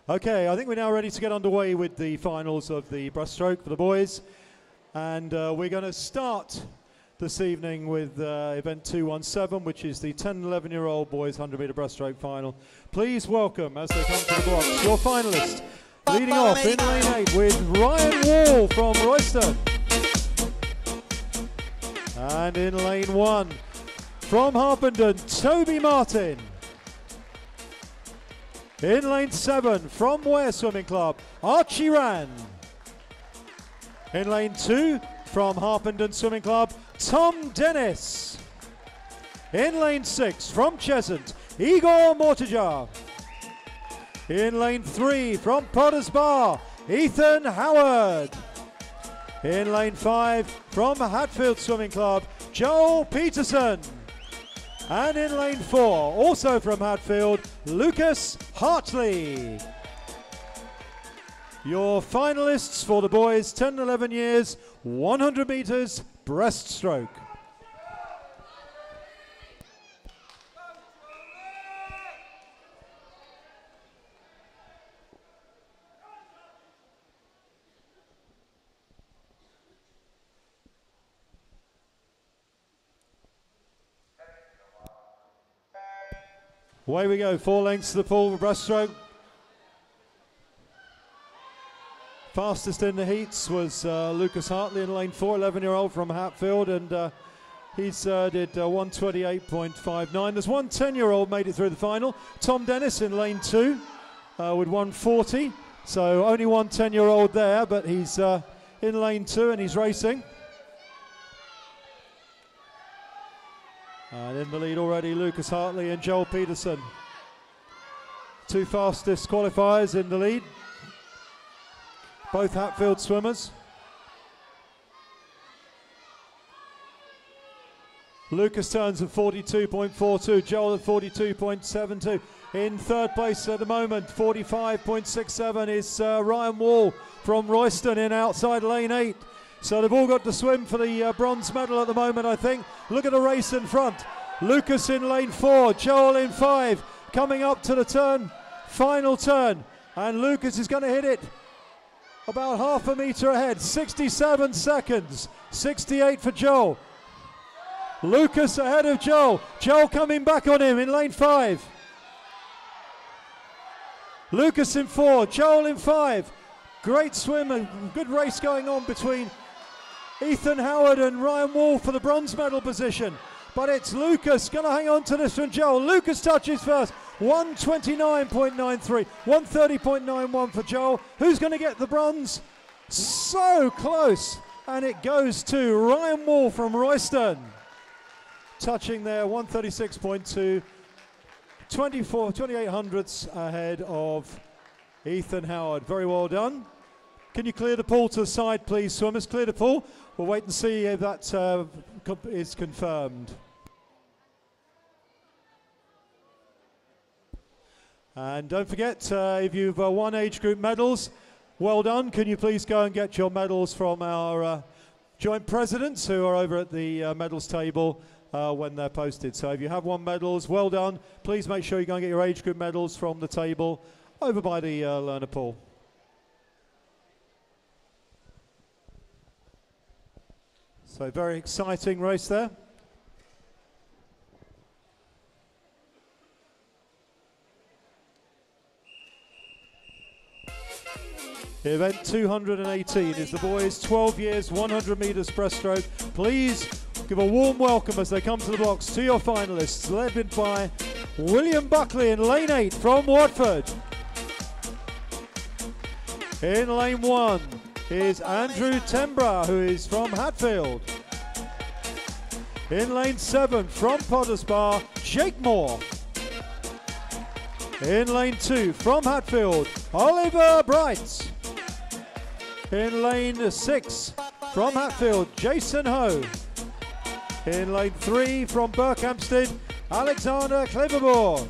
Okay, I think we're now ready to get underway with the finals of the breaststroke for the boys. And we're going to start this evening with event 217, which is the 10 and 11-year-old boys 100-meter breaststroke final. Please welcome, as they come to the blocks, your finalists. Leading off in lane 8 with Ryan Wall from Royston. And in lane 1 from Harpenden, Toby Martin. In lane 7 from Ware Swimming Club, Archie Rand. In lane 2 from Harpenden Swimming Club, Tom Dennis. In lane 6 from Cheshunt, Igor Mortijar. In lane 3 from Potters Bar, Ethan Howard. In lane 5 from Hatfield Swimming Club, Joel Peterson. And in lane 4, also from Hatfield, Lucas Hartley. Your finalists for the boys 10 and 11 years, 100 meters breaststroke. Away we go, 4 lengths to the pool for breaststroke. Fastest in the heats was Lucas Hartley in lane 4, 11-year-old from Hatfield, and he's did 128.59. There's one 10-year-old made it through the final, Tom Dennis in lane 2 with 140. So only one 10-year-old there, but he's in lane 2 and he's racing. And in the lead already, Lucas Hartley and Joel Peterson. 2 fastest qualifiers in the lead. Both Hatfield swimmers. Lucas turns at 42.42, Joel at 42.72. In third place at the moment, 45.67 is Ryan Wall from Royston in outside lane 8. So they've all got to swim for the bronze medal at the moment, I think. Look at the race in front. Lucas in lane 4, Joel in 5, coming up to the turn, final turn. And Lucas is going to hit it about half a metre ahead, 67 seconds, 68 for Joel. Lucas ahead of Joel. Joel coming back on him in lane 5. Lucas in 4, Joel in 5. Great swim, a good race going on between Ethan Howard and Ryan Wall for the bronze medal position. But it's Lucas going to hang on to this from Joel. Lucas touches first, 129.93, 130.91 for Joel. Who's going to get the bronze? So close. And it goes to Ryan Wall from Royston. Touching there, 136.2, 28 hundredths ahead of Ethan Howard. Very well done. Can you clear the pool to the side, please, swimmers? Clear the pool. We'll wait and see if that is confirmed. And don't forget, if you've won age group medals, well done. Can you please go and get your medals from our joint presidents who are over at the medals table when they're posted. So if you have won medals, well done. Please make sure you go and get your age group medals from the table over by the learner pool. So very exciting race there. Event 218 is the boys 12 years 100 meters breaststroke. Please give a warm welcome as they come to the blocks to your finalists, led by William Buckley in lane 8 from Watford. In lane 1 is Andrew Tembra, who is from Hatfield. In lane 7 from Potters Bar, Jake Moore. In lane 2 from Hatfield, Oliver Bright. In lane 6 from Hatfield, Jason Ho. In lane 3 from Berkhamsted, Alexander Clevermore.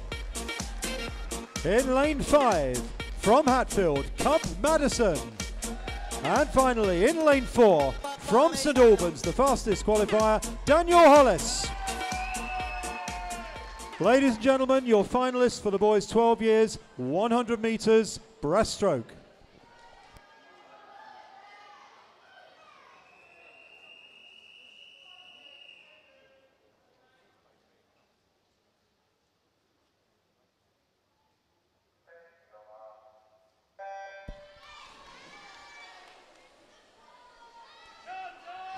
In lane 5 from Hatfield, Cub Madison. And finally, in lane 4, from St Albans, the fastest qualifier, Daniel Hollis. Ladies and gentlemen, your finalists for the boys 12 years, 100 meters breaststroke.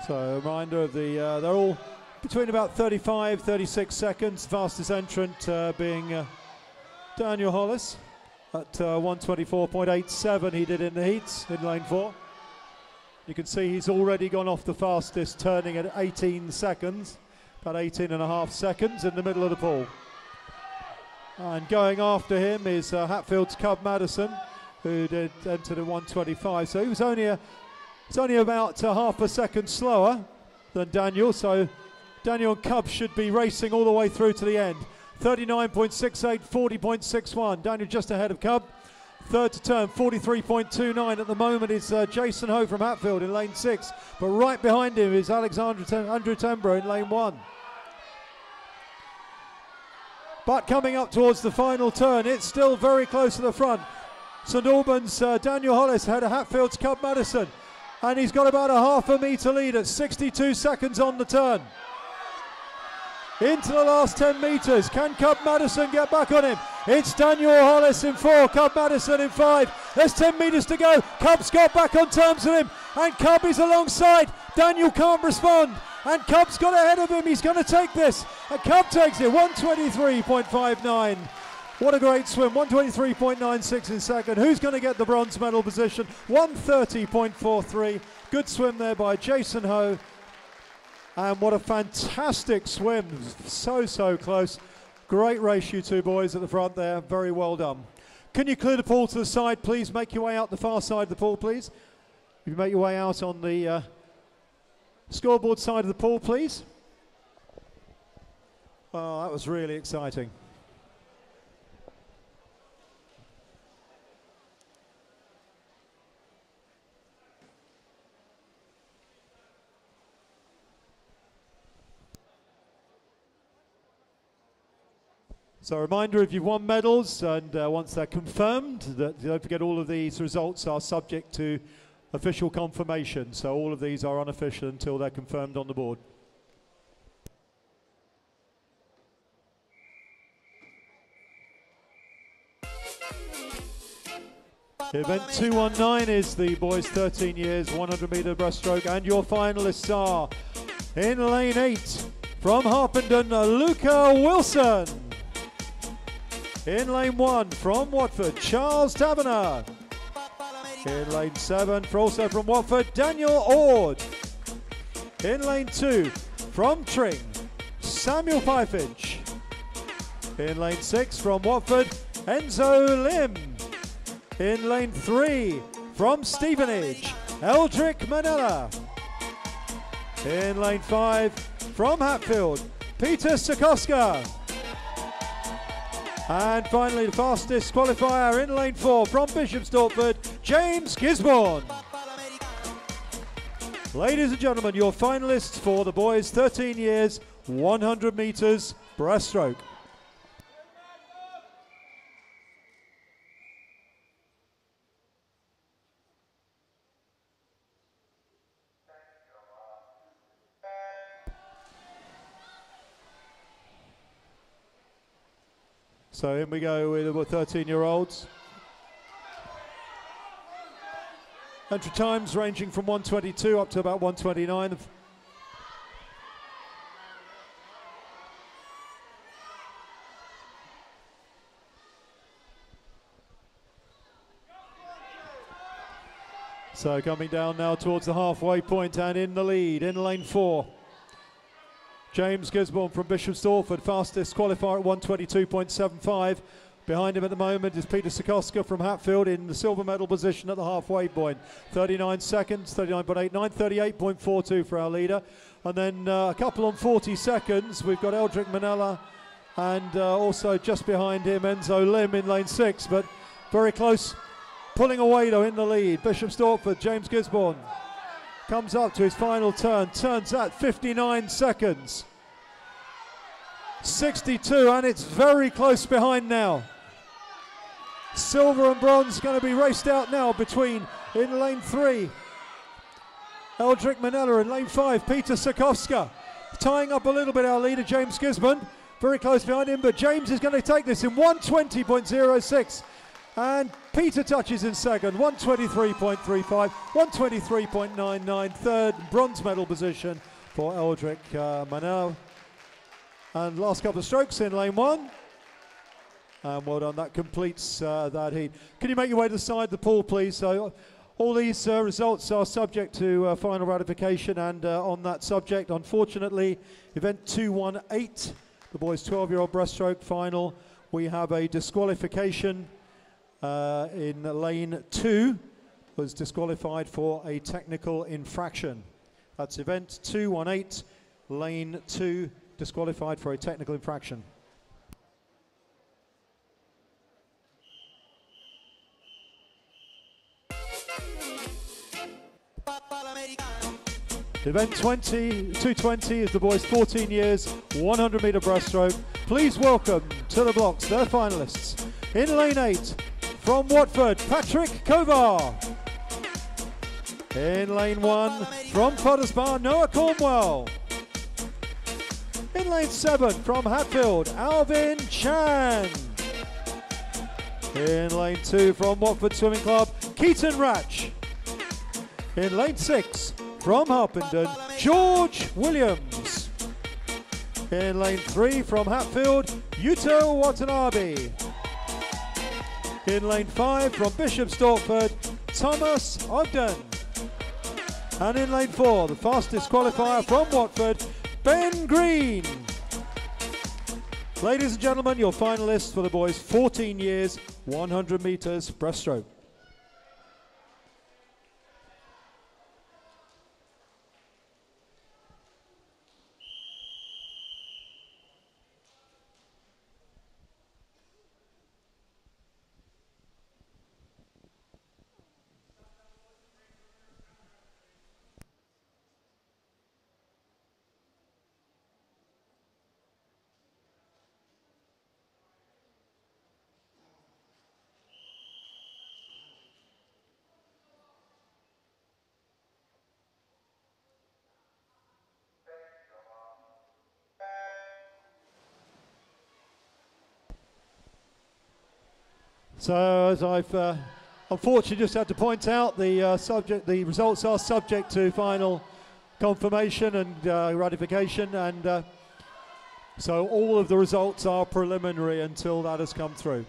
So a reminder of the, they're all between about 35, 36 seconds. Fastest entrant being Daniel Hollis at 124.87 he did in the heats in lane 4. You can see he's already gone off the fastest, turning at 18 seconds, about 18 and a half seconds in the middle of the pool. And going after him is Hatfield's Cub Madison, who did enter at 125. So he was only about half a second slower than Daniel, so Daniel and Cub should be racing all the way through to the end. 39.68, 40.61. Daniel just ahead of Cub. Third to turn, 43.29 at the moment is Jason Ho from Hatfield in lane 6, but right behind him is Andrew Tembro in lane 1. But coming up towards the final turn, it's still very close to the front. St Albans, Daniel Hollis ahead of Hatfield's Cub Madison, and he's got about a half a metre lead at 62 seconds on the turn. Into the last 10 metres, can Cub Madison get back on him? It's Daniel Hollis in 4, Cub Madison in 5. There's 10 metres to go. Cub's got back on terms with him, and Cub is alongside. Daniel can't respond, and Cub's got ahead of him. He's going to take this, and Cub takes it, 123.59. What a great swim, 123.96 in second. Who's going to get the bronze medal position? 130.43. Good swim there by Jason Ho. And what a fantastic swim, so close. Great race, you two boys at the front there, very well done. Can you clear the pool to the side, please? Make your way out the far side of the pool, please. You make your way out on the scoreboard side of the pool, please. Oh, that was really exciting. So a reminder, if you've won medals, and once they're confirmed, that don't forget all of these results are subject to official confirmation. So all of these are unofficial until they're confirmed on the board. Event 219 is the boys 13 years 100 metre breaststroke, and your finalists are in lane 8 from Harpenden, Luca Wilson. In lane 1 from Watford, Charles Taverner. In lane 7, also from Watford, Daniel Ord. In lane 2 from Tring, Samuel Pyfinch. In lane 6 from Watford, Enzo Lim. In lane 3 from Stevenage, Eldrick Manella. In lane 5 from Hatfield, Peter Sikoska. And finally, the fastest qualifier in lane 4 from Bishop Stortford, James Gisborne. Ladies and gentlemen, your finalists for the boys 13 years, 100 metres breaststroke. So in we go with about 13-year-olds. Entry times ranging from 122 up to about 129. So coming down now towards the halfway point, and in the lead in lane 4. James Gisborne from Bishop Stortford, fastest qualifier at 122.75. Behind him at the moment is Peter Sikoska from Hatfield in the silver medal position at the halfway point. 39 seconds, 39.89, 38.42 for our leader. And then a couple on 40 seconds, we've got Eldrick Manella, and also just behind him Enzo Lim in lane 6, but very close. Pulling away though in the lead, Bishop Stortford, James Gisborne. Comes up to his final turn, turns at 59 seconds. 62, and it's very close behind now. Silver and bronze going to be raced out now between, in lane 3, Eldrick Manella. In lane 5, Peter Sikowska. Tying up a little bit our leader, James Gismond. Very close behind him, but James is going to take this in 1:20.06. And Peter touches in second, 1:23.35, 1:23.99. Third, bronze medal position for Eldrick Manella. And last couple of strokes in lane 1. And well done, that completes that heat. Can you make your way to the side of the pool, please? So all these results are subject to final ratification, and on that subject, unfortunately, event 218, the boys 12-year-old breaststroke final, we have a disqualification in lane 2, was disqualified for a technical infraction. That's event 218, lane 2, disqualified for a technical infraction. Event 220 is the boys 14 years, 100 metre breaststroke. Please welcome to the blocks their finalists. In lane 8, from Watford, Patrick Kovar. In lane 1, from Potters Bar, Noah Cornwell. In lane 7, from Hatfield, Alvin Chan. In lane 2, from Watford Swimming Club, Keaton Ratch. In lane 6, from Harpenden, George Williams. In lane 3, from Hatfield, Yuto Watanabe. In lane 5, from Bishop Stortford, Thomas Ogden. And in lane 4, the fastest qualifier from Watford, Ben Green. Ladies and gentlemen, your finalists for the boys 14 years, 100 metres breaststroke. So as I've unfortunately just had to point out, the results are subject to final confirmation and ratification, and so all of the results are preliminary until that has come through.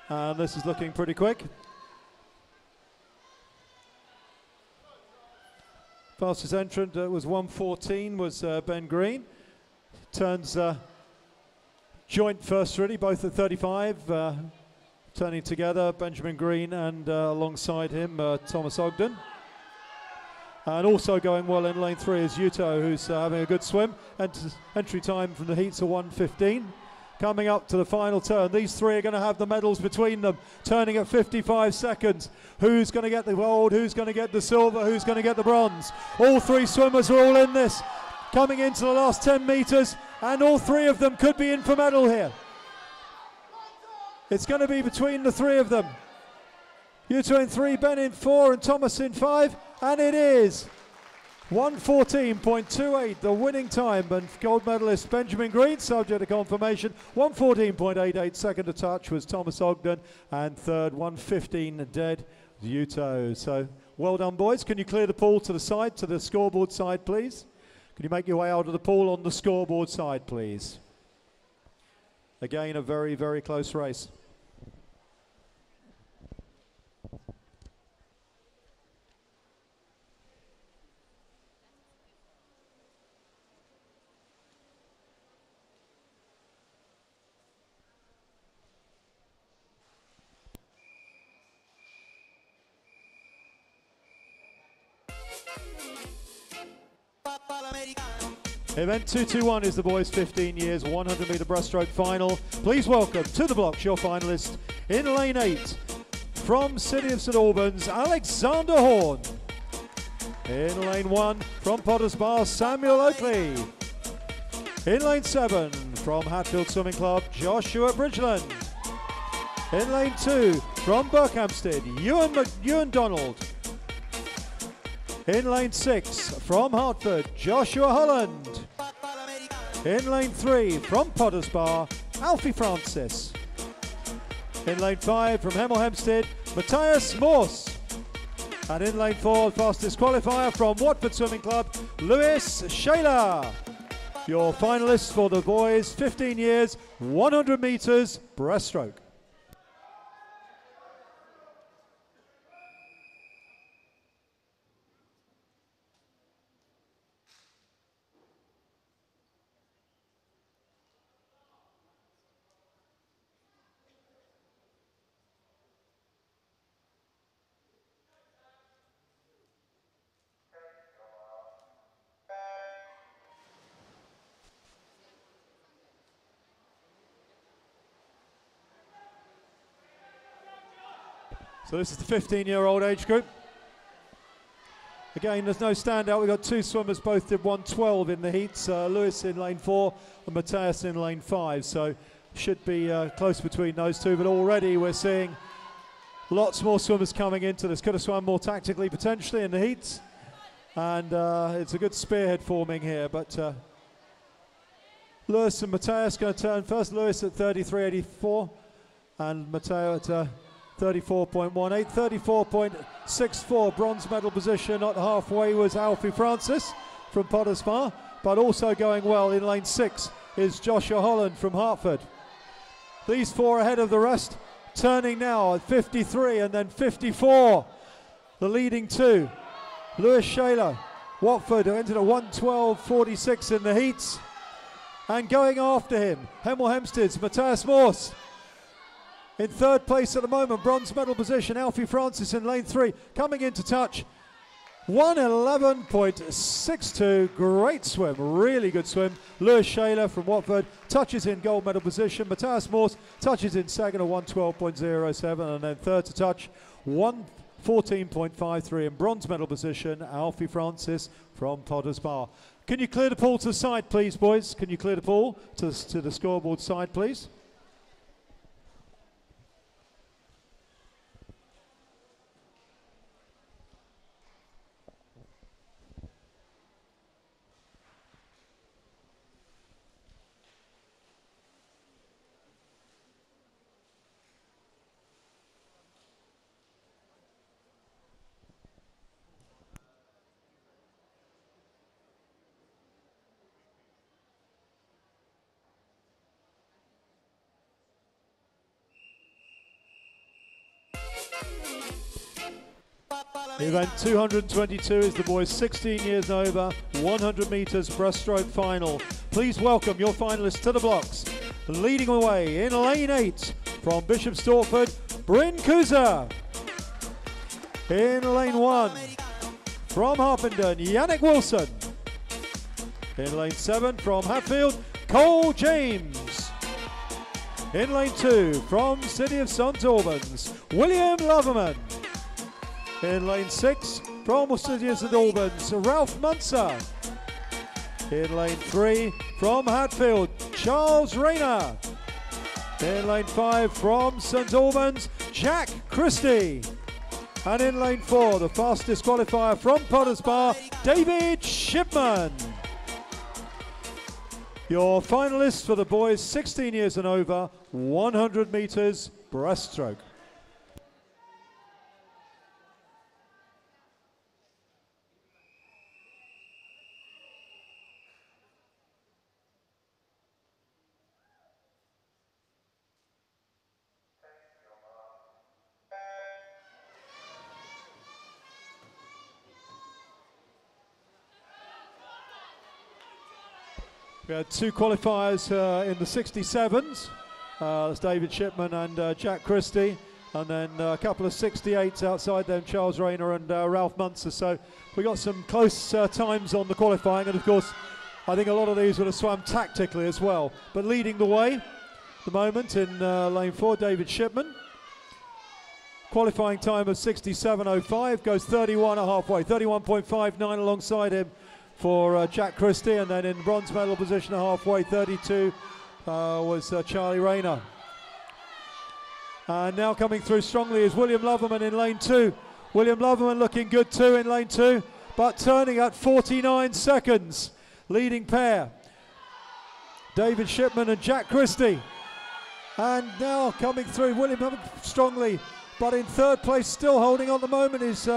And this is looking pretty quick. Fastest entrant was 1:14, was Ben Green. Turns joint first really, both at 35, turning together, Benjamin Green and alongside him Thomas Ogden. And also going well in lane 3 is Yuto, who's having a good swim. Entry time from the heats are 1:15. Coming up to the final turn, these three are going to have the medals between them, turning at 55 seconds. Who's going to get the gold, who's going to get the silver, who's going to get the bronze? All three swimmers are all in this. Coming into the last 10 metres, and all three of them could be in for medal here. It's going to be between the three of them. Yuto in 3, Ben in 4, and Thomas in 5, and it is 1:14.28, the winning time, and gold medalist Benjamin Green, subject to confirmation. 1:14.88, second to touch was Thomas Ogden, and third, 1:15 dead, Yuto. So well done, boys. Can you clear the pool to the side, to the scoreboard side, please? Can you make your way out of the pool on the scoreboard side, please? Again, a very, very close race. Event 221 is the boys 15 years 100 metre breaststroke final. Please welcome to the blocks your finalist in lane 8 from City of St Albans, Alexander Horn. In lane 1 from Potters Bar, Samuel Oakley. In lane 7 from Hatfield Swimming Club, Joshua Bridgeland. In lane 2 from Berkhamsted, Ewan Donald. In lane 6 from Hertford, Joshua Holland. In lane 3 from Potters Bar, Alfie Francis. In lane 5 from Hemel Hempstead, Matthias Morse. And in lane 4, fastest qualifier from Watford Swimming Club, Lewis Shaler. Your finalists for the boys, 15 years, 100 metres breaststroke. So this is the 15-year-old age group. Again, there's no standout. We've got two swimmers, both did 1:12 in the heats. Lewis in lane 4 and Matthias in lane 5. So should be close between those two. But already we're seeing lots more swimmers coming into this. Could have swum more tactically potentially in the heats. And it's a good spearhead forming here. But Lewis and Matthias going to turn first. Lewis at 33.84 and Matteo at 34.18, 34.64 bronze medal position. Not halfway was Alfie Francis from Potters Bar, but also going well in lane 6 is Joshua Holland from Hertford. These four ahead of the rest, turning now at 53 and then 54. The leading two, Lewis Shaler, Watford, who entered a 1:12.46 in the heats, and going after him, Hemel Hempstead's Matthias Morse. In third place at the moment, bronze medal position, Alfie Francis in lane 3, coming into touch. 1:11.62, great swim, really good swim. Lewis Shaler from Watford touches in gold medal position. Matthias Morse touches in second at 1:12.07, and then third to touch, 1:14.53 in bronze medal position, Alfie Francis from Potters Bar. Can you clear the pool to the side, please, boys? Can you clear the pool to the scoreboard side, please? Event 222 is the boys 16 years and over, 100 metres breaststroke final. Please welcome your finalists to the blocks. Leading away in lane 8 from Bishop Stortford, Bryn Kuza. In lane 1 from Harpenden, Yannick Wilson. In lane 7 from Hatfield, Cole James. In lane 2 from City of St Albans, William Loverman. In lane 6 from City of St Albans, Ralph Munzer. In lane 3 from Hatfield, Charles Rayner. In lane 5 from St Albans, Jack Christie. And in lane 4, the fastest qualifier from Potters Bar, David Shipman. Your finalists for the boys 16 years and over, 100 metres breaststroke. We had two qualifiers in the 67s. That's David Shipman and Jack Christie. And then a couple of 68s outside them, Charles Rayner and Ralph Munzer. So we got some close times on the qualifying. And of course, I think a lot of these would have swam tactically as well. But leading the way at the moment in lane 4, David Shipman. qualifying time of 67.05, goes 31 at halfway, 31.59 alongside him for Jack Christie, and then in bronze medal position at halfway, 32 was Charlie Rayner. And now coming through strongly is William Loverman in lane 2. William Loverman looking good too in lane 2, but turning at 49 seconds. Leading pair, David Shipman and Jack Christie. And now coming through, William Loverman strongly, but in third place, still holding on the moment, is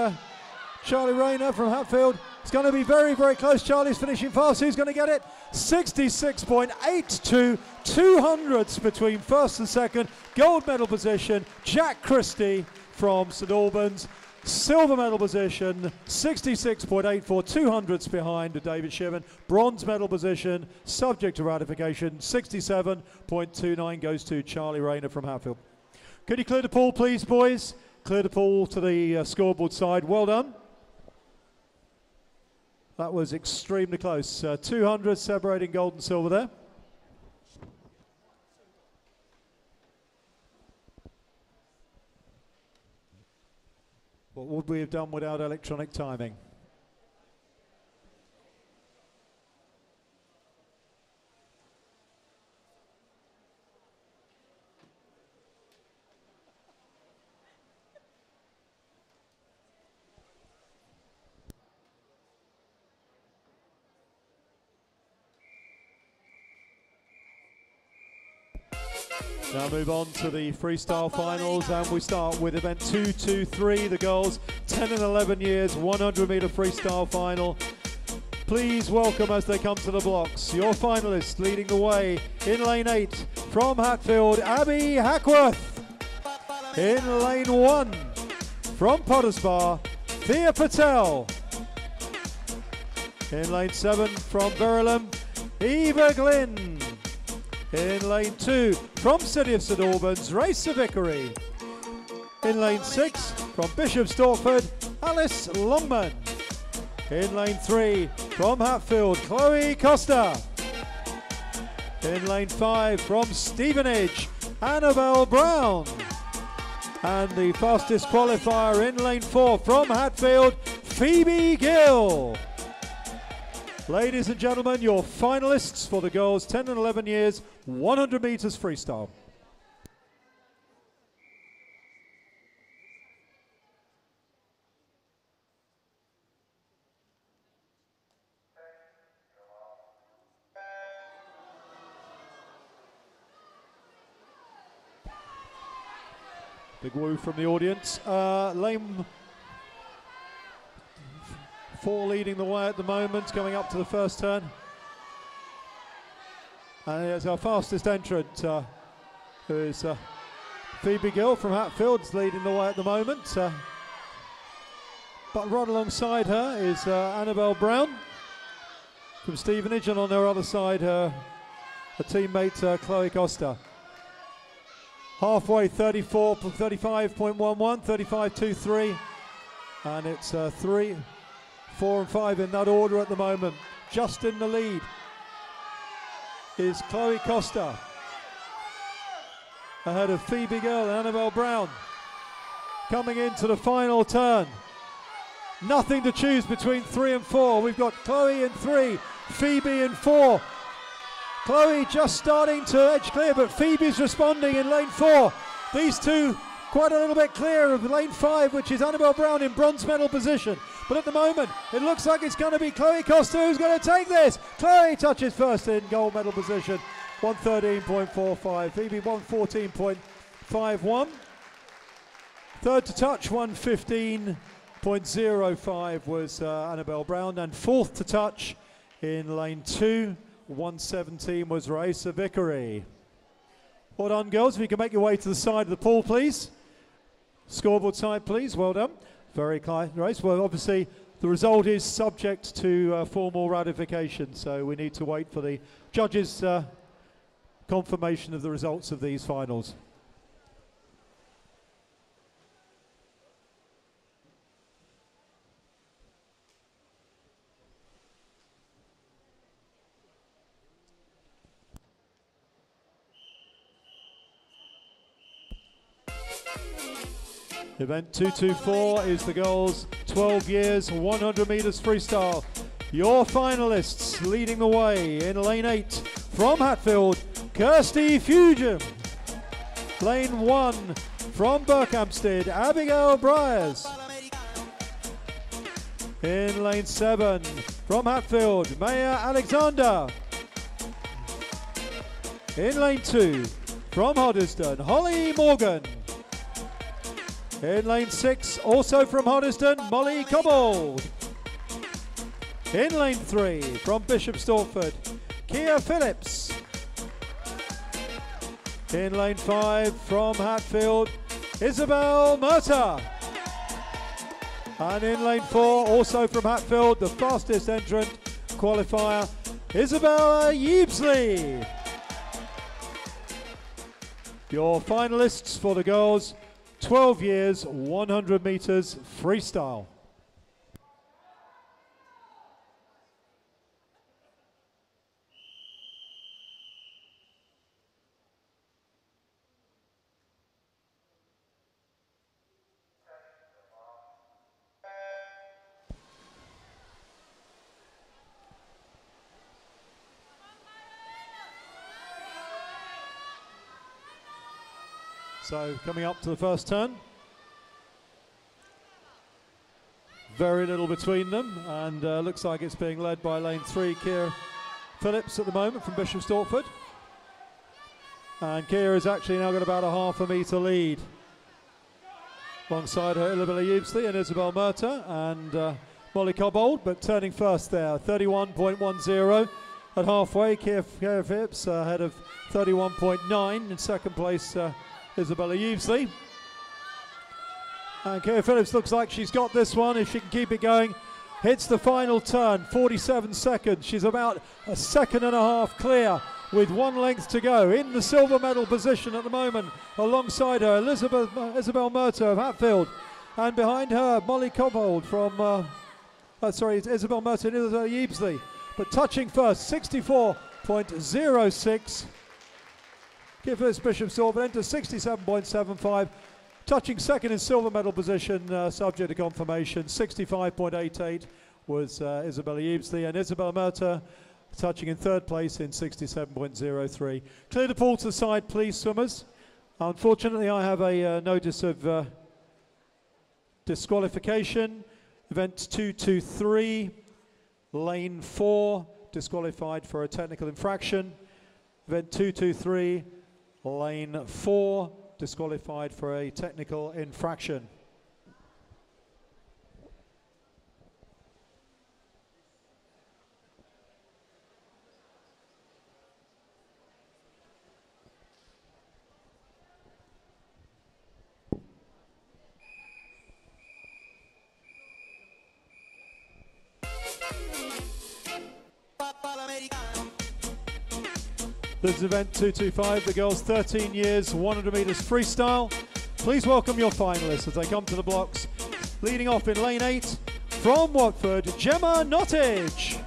Charlie Rayner from Hatfield. It's going to be very, very close. Charlie's finishing fast. Who's going to get it? 66.82, 200ths between first and second. Gold medal position, Jack Christie from St Albans. Silver medal position, 66.84, 200ths behind David Shipman. Bronze medal position, subject to ratification, 67.29 goes to Charlie Rayner from Hatfield. Could you clear the pool, please, boys? Clear the pool to the scoreboard side. Well done. That was extremely close. 200 separating gold and silver there. What would we have done without electronic timing? Now move on to the freestyle finals, and we start with event 223, the girls 10 and 11 years 100 meter freestyle final. Please welcome as they come to the blocks your finalists. Leading the way in lane 8 from Hatfield, Abby Hackworth. In lane 1 from Potters Bar, Thea Patel. In lane 7 from Verulam, Eva Glynn. In lane 2 from City of St Albans, Racer Vickery. In lane 6 from Bishop Stortford, Alice Longman. In lane 3 from Hatfield, Chloe Costa. In lane 5 from Stevenage, Annabelle Brown. And the fastest qualifier in lane 4 from Hatfield, Phoebe Gill. Ladies and gentlemen, your finalists for the girls 10 and 11 years 100 meters freestyle. Big woo from the audience. Lane 4 leading the way at the moment, coming up to the first turn. And here's our fastest entrant, who is Phoebe Gill from Hatfield, is leading the way at the moment. But right alongside her is Annabelle Brown from Stevenage, and on her other side, her teammate Chloe Costa. Halfway, 35.11, 35.23, and it's 3, 4 and 5 in that order at the moment. Just in the lead is Chloe Costa, ahead of Phoebe Gill and Annabelle Brown. Coming into the final turn, nothing to choose between 3 and 4. We've got Chloe in 3, Phoebe in 4. Chloe just starting to edge clear, but Phoebe's responding in lane 4. These two quite a little bit clear of lane 5, which is Annabelle Brown in bronze medal position. But at the moment, it looks like it's going to be Chloe Costa who's going to take this. Chloe touches first in gold medal position, 113.45. Phoebe 114.51. Third to touch, 115.05 was Annabelle Brown. And fourth to touch in lane 2, 117 was Racer Vickery. Well done, girls. If you can make your way to the side of the pool, please. Scoreboard side, please. Well done. Very close race. Well, obviously, the result is subject to formal ratification, so we need to wait for the judges' confirmation of the results of these finals. Event 224 is the girls' 12 years, 100 meters freestyle. Your finalists leading the way in lane 8 from Hatfield, Kirsty Fusion. Lane 1 from Berkhamsted, Abigail Briers. In lane 7 from Hatfield, Maya Alexander. In lane 2 from Hoddesdon, Holly Morgan. In lane 6, also from Hoddesdon, Molly Cobbold. In lane 3, from Bishop Stortford, Kia Phillips. In lane 5, from Hatfield, Isabel Murta. And in lane 4, also from Hatfield, the fastest entrant qualifier, Isabella Yeebsley. Your finalists for the girls' 12 years, 100 meters freestyle. So coming up to the first turn. Very little between them, and looks like it's being led by lane 3, Kia Phillips at the moment from Bishop Stortford. And Kia has actually now got about a half a metre lead alongside her Isabella Yeebsley and Isabel Murta and Molly Cobbold, but turning first there, 31.10 at halfway. Kia Phillips ahead of 31.9. In second place, Isabella Yeebsley. And Kia Phillips looks like she's got this one if she can keep it going. Hits the final turn, 47 seconds. She's about a second and a half clear with 1 length to go. In the silver medal position at the moment, alongside her, Isabel Murta of Hatfield. And behind her, Molly Cobbold from, sorry, it's Isabel Murta and Isabella Yeebsley. But touching first, 64.06. Kia Phillips Bishop Stortford enters 67.75. Touching second in silver medal position, subject to confirmation, 65.88 was Isabella Yeebsley, and Isabella Murta touching in third place in 67.03. Clear the pool to the side, please, swimmers. Unfortunately, I have a notice of disqualification. Event 223, lane 4, disqualified for a technical infraction. Event 223, lane 4, disqualified for a technical infraction. This is event 225, the girls 13 years, 100 meters freestyle. Please welcome your finalists as they come to the blocks. Leading off in lane 8, from Watford, Gemma Nottage.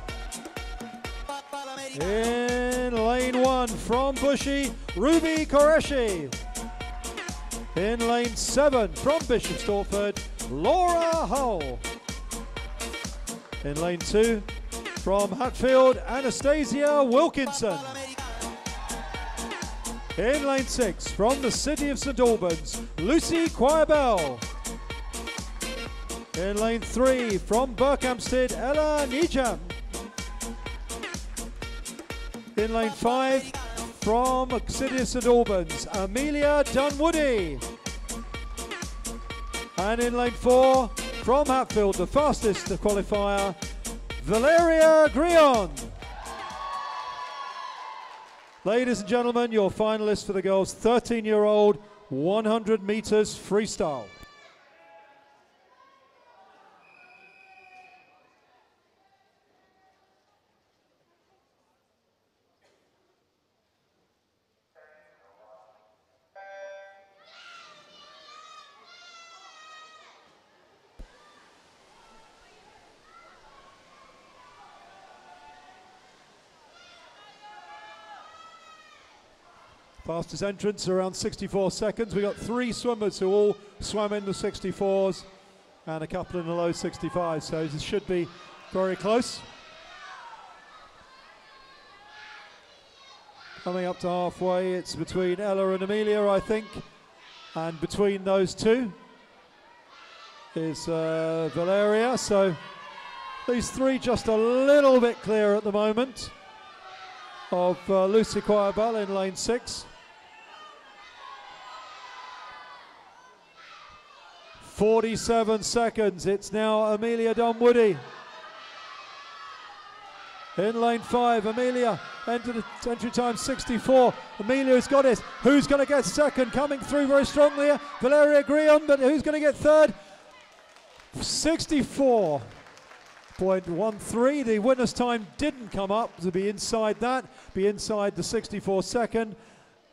In lane 1, from Bushy, Ruby Qureshi. In lane 7, from Bishop Stortford, Laura Hull. In lane 2, from Hatfield, Anastasia Wilkinson. In lane 6, from the city of St Albans, Lucy Quayabell. In lane 3, from Berkhamsted, Ella Nijam. In lane 5, from the city of St Albans, Amelia Dunwoody. And in lane 4, from Hatfield, the fastest qualifier, Valeria Grion. Ladies and gentlemen, your finalists for the girls' 13-year-old 100 meters freestyle. Fastest entrance around 64 seconds. We got 3 swimmers who all swam in the 64s and a couple in the low 65s, so this should be very close. Coming up to halfway, it's between Ella and Amelia, I think, and between those two is Valeria, so these 3 just a little bit clear at the moment of Lucy Quayabell in lane 6. 47 seconds, it's now Amelia Dunwoody. In lane 5, Amelia entry time 64. Amelia's got it. Who's going to get second? Coming through very strongly here, Valeria Grion, but who's going to get third? 64.13. The winner's time didn't come up to be inside that, be inside the 64 second,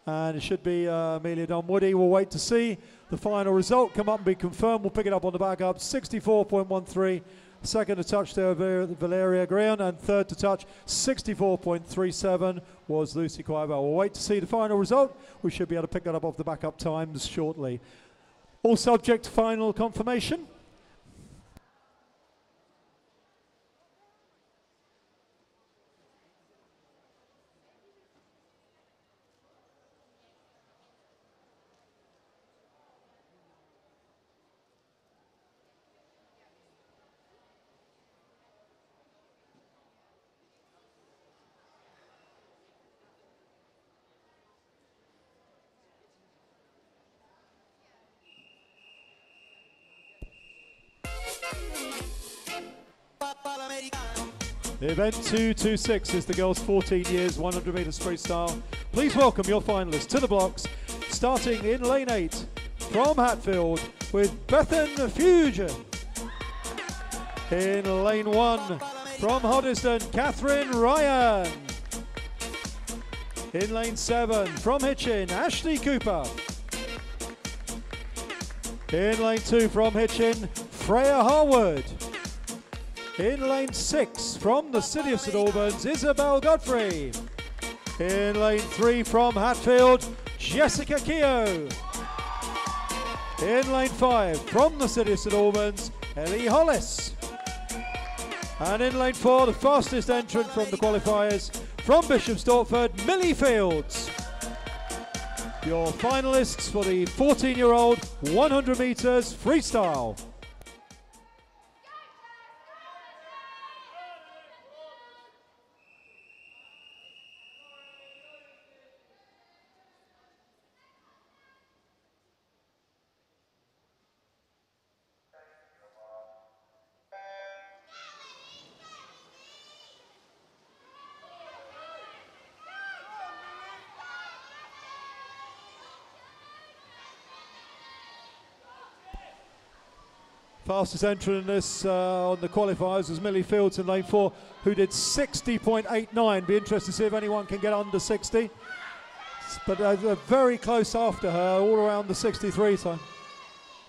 and it should be Amelia Dunwoody. We'll wait to see the final result come up and be confirmed. We'll pick it up on the back up. 64.13. Second to touch there, Valeria Grion, and third to touch, 64.37 was Lucy Quayabell. We'll wait to see the final result. We should be able to pick that up off the backup times shortly. All subject to final confirmation. Event 226 is the girls' 14 years 100 metres freestyle. Please welcome your finalists to the blocks, starting in lane 8 from Hatfield with Bethan Fusion. In lane 1 from Hoddesdon, Catherine Ryan. In lane 7 from Hitchin, Ashley Cooper. In lane 2 from Hitchin, Freya Harwood. In lane 6 from the City of St Albans, Isabel Godfrey. In lane 3 from Hatfield, Jessica Keogh. In lane 5 from the City of St Albans, Ellie Hollis. And in lane 4, the fastest entrant from the qualifiers, from Bishop Stortford, Millie Fields. Your finalists for the 14-year-old 100 metres freestyle. Fastest entrant in this on the qualifiers was Millie Fields in lane 4, who did 60.89. Be interested to see if anyone can get under 60. But very close after her, all around the 63 time.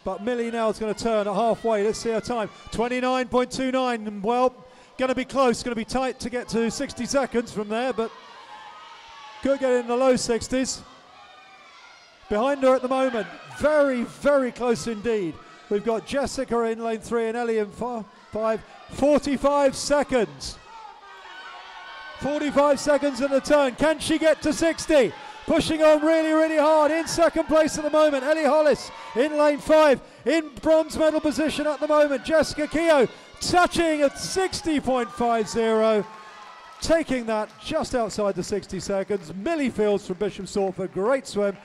But Millie now is going to turn at halfway. Let's see her time. 29.29. Well, going to be close, going to be tight to get to 60 seconds from there, but could get in the low 60s. Behind her at the moment, very, very close indeed. We've got Jessica in lane 3 and Ellie in 5. 45 seconds. 45 seconds at the turn. Can she get to 60? Pushing on really, really hard. In second place at the moment, Ellie Hollis in lane 5. In bronze medal position at the moment, Jessica Keogh touching at 60.50. Taking that just outside the 60 seconds. Millie Fields from Bishop Stortford, great swim.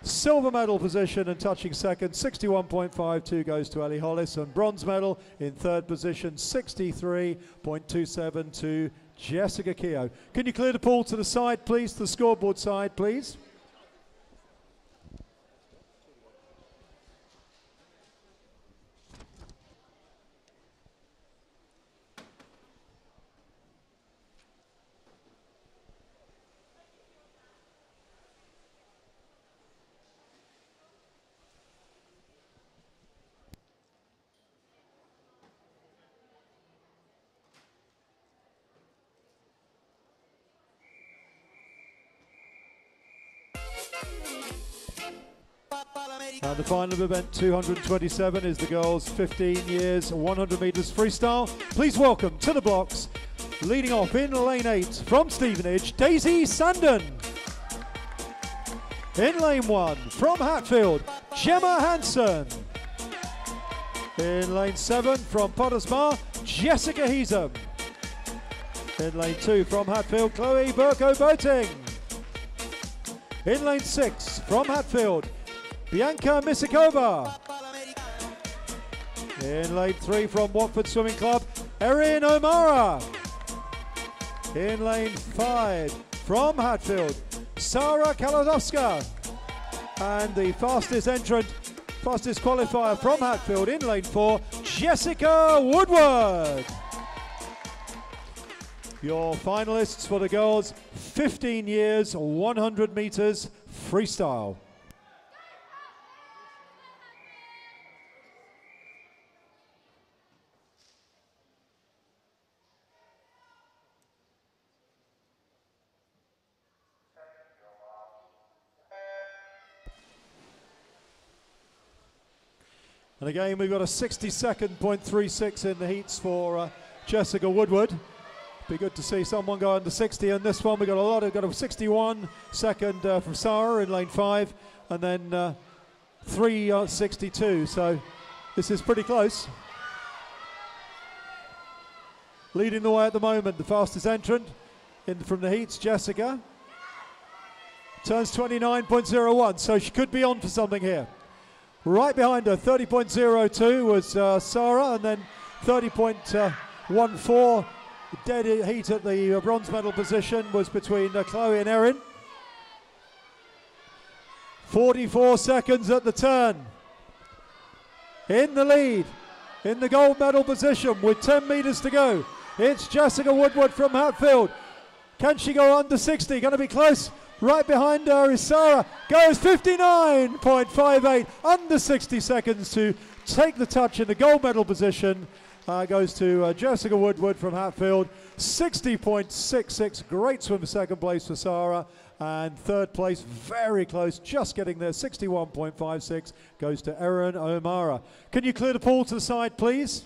Silver medal position and touching second, 61.52 goes to Ellie Hollis, and bronze medal in third position, 63.27 to Jessica Keogh. Can you clear the pool to the side, please, to the scoreboard side, please? And the final of event 227 is the girls' 15 years 100 metres freestyle. Please welcome to the blocks, leading off in lane 8 from Stevenage, Daisy Sandon. In lane 1 from Hatfield, Gemma Hansen. In lane 7 from Potters Bar, Jessica Heasem. In lane 2 from Hatfield, Chloe Burko-Boating. In lane 6 from Hatfield, Bianca Misikova. In lane 3 from Watford Swimming Club, Erin O'Mara. In lane 5 from Hatfield, Sarah Kalodowska. And the fastest entrant, fastest qualifier from Hatfield in lane 4, Jessica Woodward. Your finalists for the girls' 15 years 100 metres freestyle. And again, we've got a 60-second.36 in the heats for Jessica Woodward. Be good to see someone go under 60 in this one. We've got a lot. We've got a 61 second from Sarah in lane 5, and then 3:62. So this is pretty close. Leading the way at the moment, the fastest entrant from the heats, Jessica. Turns 29.01, so she could be on for something here. Right behind her, 30.02 was Sarah, and then 30.14. Dead heat at the bronze medal position was between Chloe and Erin. 44 seconds at the turn. In the lead, in the gold medal position with 10 metres to go. It's Jessica Woodward from Hatfield. Can she go under 60? Going to be close. Right behind her is Sarah. Goes 59.58, under 60 seconds to take the touch in the gold medal position. Goes to Jessica Woodward from Hatfield. 60.66, great swim for second place for Sarah. And third place, very close, just getting there, 61.56, goes to Erin O'Mara. Can you clear the pool to the side, please?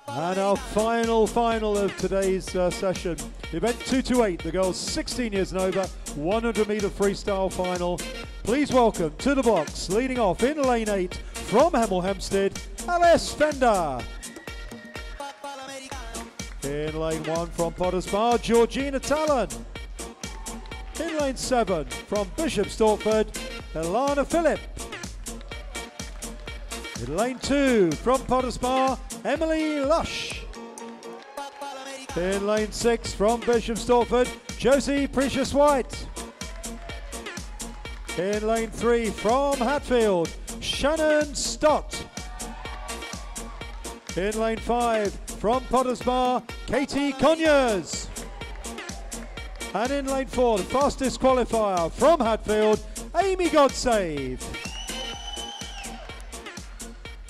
And our final of today's session, event 228, the girls 16 years and over, 100 metre freestyle final. Please welcome to the blocks, leading off in lane 8 from Hemel Hempstead, Alice Fender. In lane 1 from Potters Bar, Georgina Talon. In lane 7 from Bishop Stortford, Ilana Phillip. In lane 2 from Potters Bar, Emily Lush. In lane 6 from Bishop Stortford, Josie Precious White. In lane 3 from Hatfield, Shannon Stott. In lane 5 from Potters Bar, Katie Conyers. And in lane 4, the fastest qualifier from Hatfield, Amy Godsave.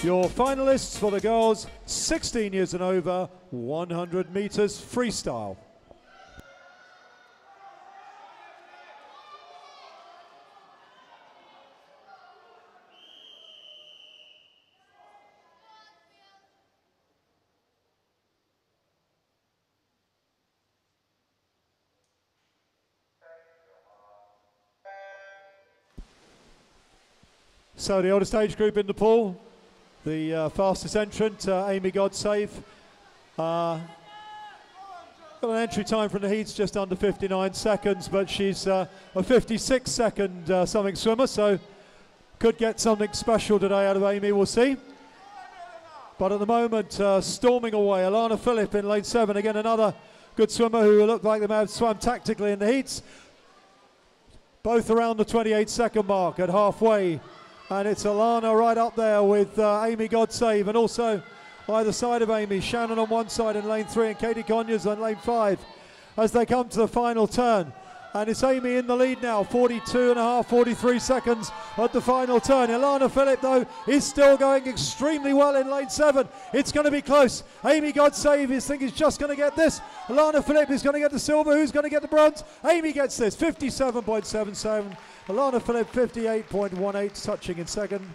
Your finalists for the girls 16 years and over, 100 metres freestyle. So the oldest age group in the pool. The fastest entrant, Amy Godsave. Got an entry time from the heats just under 59 seconds, but she's a 56 second something swimmer, so could get something special today out of Amy, we'll see. But at the moment, storming away, Ilana Phillip in lane 7, again another good swimmer who looked like they may have swum tactically in the heats. both around the 28-second mark at halfway. And it's Alana right up there with Amy Godsave, and also either side of Amy, Shannon on one side in lane 3 and Katie Conyers on lane 5 as they come to the final turn. And it's Amy in the lead now, 42.5, 43 seconds at the final turn. Ilana Phillip, though, is still going extremely well in lane 7. It's going to be close. Amy Godsave is thinking he's just going to get this. Ilana Phillip is going to get the silver. Who's going to get the bronze? Amy gets this, 57.77. Ilana Phillip, 58.18, touching in second.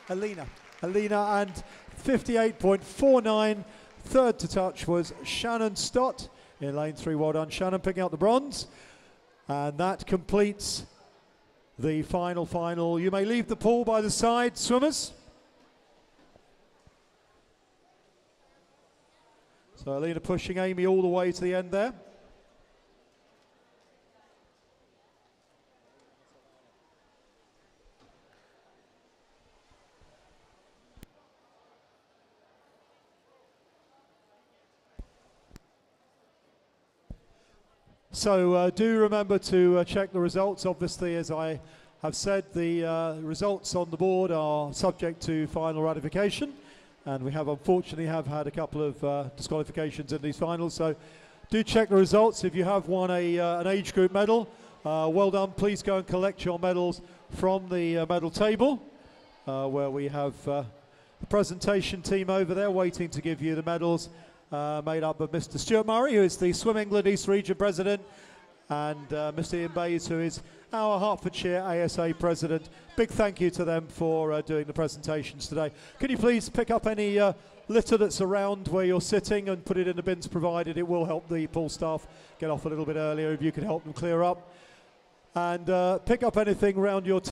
Alina and 58.49. Third to touch was Shannon Stott in lane 3. Well done, Shannon, picking up the bronze. And that completes the final. You may leave the pool by the side, swimmers. So Alina pushing Amy all the way to the end there. So do remember to check the results. Obviously, as I have said, the results on the board are subject to final ratification, and we have unfortunately had a couple of disqualifications in these finals. So do check the results. If you have won an age group medal, well done. Please go and collect your medals from the medal table, where we have the presentation team over there waiting to give you the medals. Made up of Mr. Stuart Murray, who is the Swim England East Region President, and Mr. Ian Bays, who is our Hertfordshire ASA President. Big thank you to them for doing the presentations today. Can you please pick up any litter that's around where you're sitting and put it in the bins provided? It will help the pool staff get off a little bit earlier if you could help them clear up. And pick up anything around your